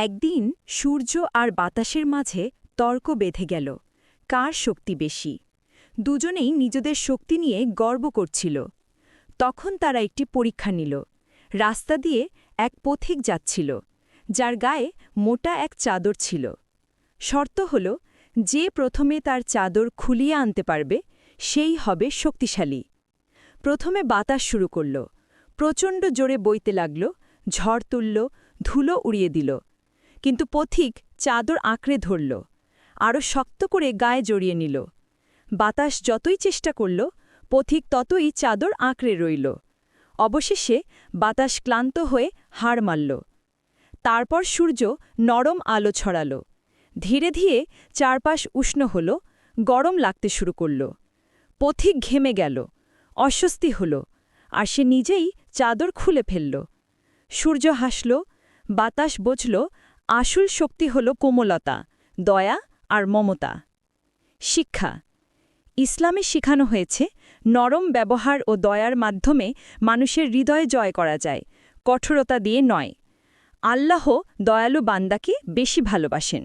একদিন সূর্য আর বাতাসের মাঝে তর্ক বেঁধে গেল, কার শক্তি বেশি। দুজনেই নিজেদের শক্তি নিয়ে গর্ব করছিল। তখন তারা একটি পরীক্ষা নিল। রাস্তা দিয়ে এক পথিক যাচ্ছিল, যার গায়ে মোটা এক চাদর ছিল। শর্ত হল, যে প্রথমে তার চাদর খুলিয়ে আনতে পারবে সেই হবে শক্তিশালী। প্রথমে বাতাস শুরু করল, প্রচণ্ড জোরে বইতে লাগল, ঝড় তুলল, ধুলো উড়িয়ে দিল। কিন্তু পথিক চাদর আঁকড়ে ধরল, আরও শক্ত করে গায়ে জড়িয়ে নিল। বাতাস যতই চেষ্টা করল, পথিক ততই চাদর আঁকড়ে রইল। অবশেষে বাতাস ক্লান্ত হয়ে হাড় মারল। তারপর সূর্য নরম আলো ছড়াল। ধীরে ধীরে চারপাশ উষ্ণ হল, গরম লাগতে শুরু করল। পথিক ঘেমে গেল, অস্বস্তি হল, আর সে নিজেই চাদর খুলে ফেলল। সূর্য হাসল, বাতাস বুঝল, আসল শক্তি হল কোমলতা, দয়া আর মমতা। শিক্ষা ইসলামে শেখানো হয়েছে, নরম ব্যবহার ও দয়ার মাধ্যমে মানুষের হৃদয় জয় করা যায়, কঠোরতা দিয়ে নয়। আল্লাহ দয়ালু বান্দাকে বেশি ভালোবাসেন।